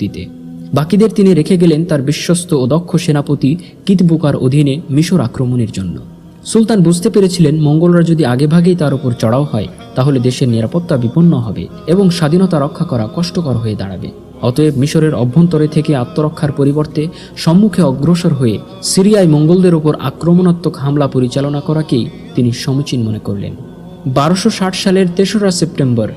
দিতে। বাকিদের তিনি রেখে গেলেন তার বিশ্বস্ত ও দক্ষ সেনাপতি কিতবুকার অধীনে মিশর আক্রমণের জন্য। সুলতান বুঝতে পেরেছিলেন মঙ্গলরা যদি আগেভাগেই তার উপর চড়াও হয় তাহলে দেশের নিরাপত্তা বিপন্ন হবে এবং স্বাধীনতা রক্ষা করা কষ্টকর হয়ে দাঁড়াবে। অতএব মিশরের অভ্যন্তরে থেকে আত্মরক্ষার পরিবর্তে সম্মুখে অগ্রসর হয়ে সিরিয়ায় মঙ্গলদের উপর আক্রমণাত্মক হামলা পরিচালনা করাকেই তিনি সমীচীন মনে করলেন। 1260 সালের 3রা সেপ্টেম্বর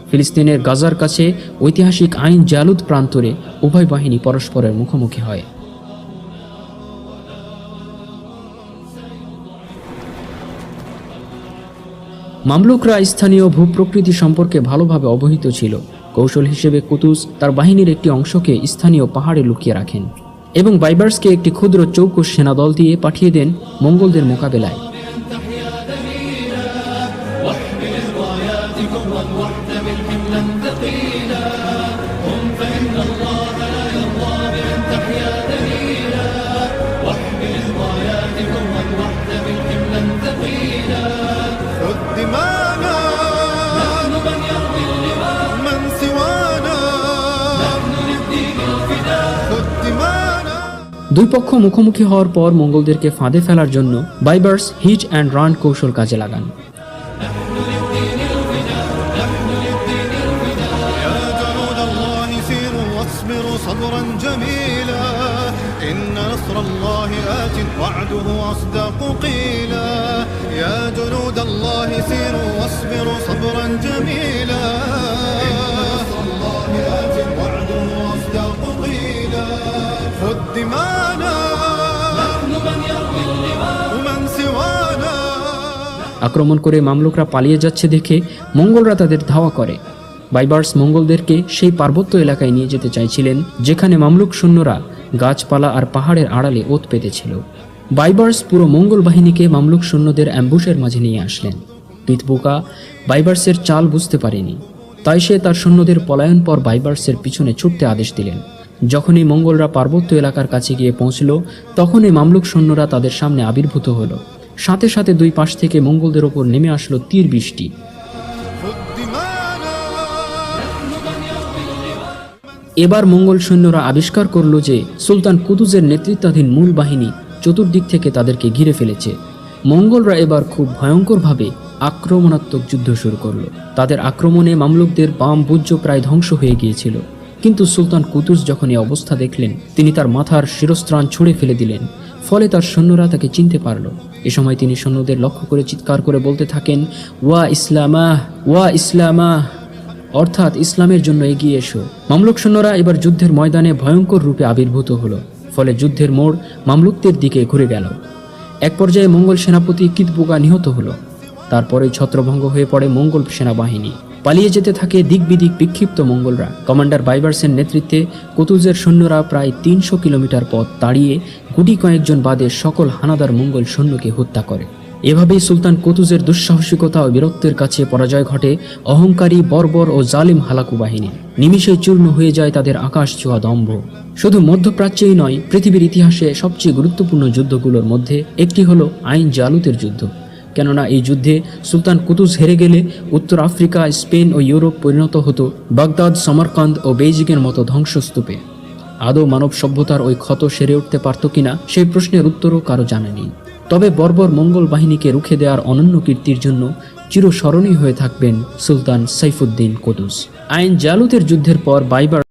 ফিলিস্তিনের গাজার কাছে ঐতিহাসিক আইন জালুত প্রান্তরে উভয় বাহিনী পরস্পরের মুখোমুখি হয়। মামলুকরা স্থানীয় ভূপ্রকৃতি সম্পর্কে ভালোভাবে অবহিত ছিল। কৌশল হিসেবে কুতুস তার বাহিনীর একটি অংশকে স্থানীয় পাহাড়ে লুকিয়ে রাখেন এবং বাইবার্সকে একটি ক্ষুদ্র চৌকস সেনাদল দিয়ে পাঠিয়ে দেন মঙ্গলদের মোকাবেলায়। দুই পক্ষ মুখোমুখি হওয়ার পর মঙ্গলদেরকে ফাঁদে ফেলার জন্য বাইবার্স হিট অ্যান্ড রান কৌশল কাজে লাগান। আক্রমণ করে মামলুকরা পালিয়ে যাচ্ছে দেখে মঙ্গলরা তাদের ধাওয়া করে। বাইবার্স মঙ্গলদেরকে সেই পার্বত্য এলাকায় নিয়ে যেতে চাইছিলেন যেখানে মামলুক সৈন্যরা গাছপালা আর পাহাড়ের আড়ালে ওত পেতেছিল। বাইবার্স পুরো মঙ্গল বাহিনীকে মামলুক সৈন্যদের অ্যাম্বুশের মাঝে নিয়ে আসলেন। কিতবুকা বাইবার্সের চাল বুঝতে পারেনি, তাই সে তার সৈন্যদের পলায়ন পর বাইবার্সের পিছনে ছুটতে আদেশ দিলেন। যখনই মঙ্গলরা পার্বত্য এলাকার কাছে গিয়ে পৌঁছল তখনই মামলুক সৈন্যরা তাদের সামনে আবির্ভূত হলো। সাথে সাথে দুই পাশ থেকে মঙ্গলদের ওপর নেমে আসলো তীর বৃষ্টি। এবার মঙ্গল সৈন্যরা আবিষ্কার করল যে সুলতান কুতুজের নেতৃত্বাধীন মূল বাহিনী চতুর্দিক থেকে তাদেরকে ঘিরে ফেলেছে। মঙ্গলরা এবার খুব ভয়ঙ্করভাবে আক্রমণাত্মক যুদ্ধ শুরু করলো। তাদের আক্রমণে মামলুকদের বাম বুজ্জ প্রায় ধ্বংস হয়ে গিয়েছিল। কিন্তু সুলতান কুতুজ যখন এই অবস্থা দেখলেন তিনি তার মাথার শিরস্ত্রাণ ছুঁড়ে ফেলে দিলেন, ফলে তার সৈন্যরা তাকে চিনতে পারল। এ সময় তিনি সৈন্যদের লক্ষ্য করে চিৎকার করে বলতে থাকেন, ওয়া ইসলামাহ, ওয়া ইসলামাহ, অর্থাৎ ইসলামের জন্য এগিয়ে এসো। মামলুক সৈন্যরা এবার যুদ্ধের ময়দানে ভয়ঙ্কর রূপে আবির্ভূত হলো। ফলে যুদ্ধের মোড় মামলুকদের দিকে ঘুরে গেল। এক পর্যায়ে মঙ্গল সেনাপতি কিতবুকা নিহত হলো। তারপরে ছত্রভঙ্গ হয়ে পড়ে মঙ্গল সেনাবাহিনী। পালিয়ে যেতে থাকে দিক বিদিক বিক্ষিপ্ত মঙ্গলরা। কমান্ডার বাইবার্সের নেতৃত্বে কুতুজের সৈন্যরা প্রায় 300 কিলোমিটার পথ তাড়িয়ে গুটি কয়েকজন বাদে সকল হানাদার মঙ্গল সৈন্যকে হত্যা করে। এভাবেই সুলতান কুতুজের দুঃসাহসিকতা ও বীরত্বের কাছে পরাজয় ঘটে অহংকারী, বর্বর ও জালিম হালাকু বাহিনী। নিমিষেই চূর্ণ হয়ে যায় তাদের আকাশ ছোঁয়া দম্ভ। শুধু মধ্যপ্রাচ্যেই নয়, পৃথিবীর ইতিহাসে সবচেয়ে গুরুত্বপূর্ণ যুদ্ধগুলোর মধ্যে একটি হলো আইন জালুতের যুদ্ধ। কেননা এই যুদ্ধে সুলতান কুতুজ হেরে গেলে উত্তর আফ্রিকা, স্পেন ও ইউরোপ পরিণত হতো বাগদাদ, সমরকান্দ ও বেইজিংয়ের মতো ধ্বংসস্তূপে। আদৌ মানব সভ্যতার ওই ক্ষত সেরে উঠতে পারত কিনা সেই প্রশ্নের উত্তরও কারো জানা নেই। তবে বর্বর মঙ্গল বাহিনীকে রুখে দেওয়ার অনন্য কীর্তির জন্য চিরস্মরণীয় হয়ে থাকবেন সুলতান সাইফুদ্দিন কুতুজ। আইন জালুতের যুদ্ধের পর বাইবার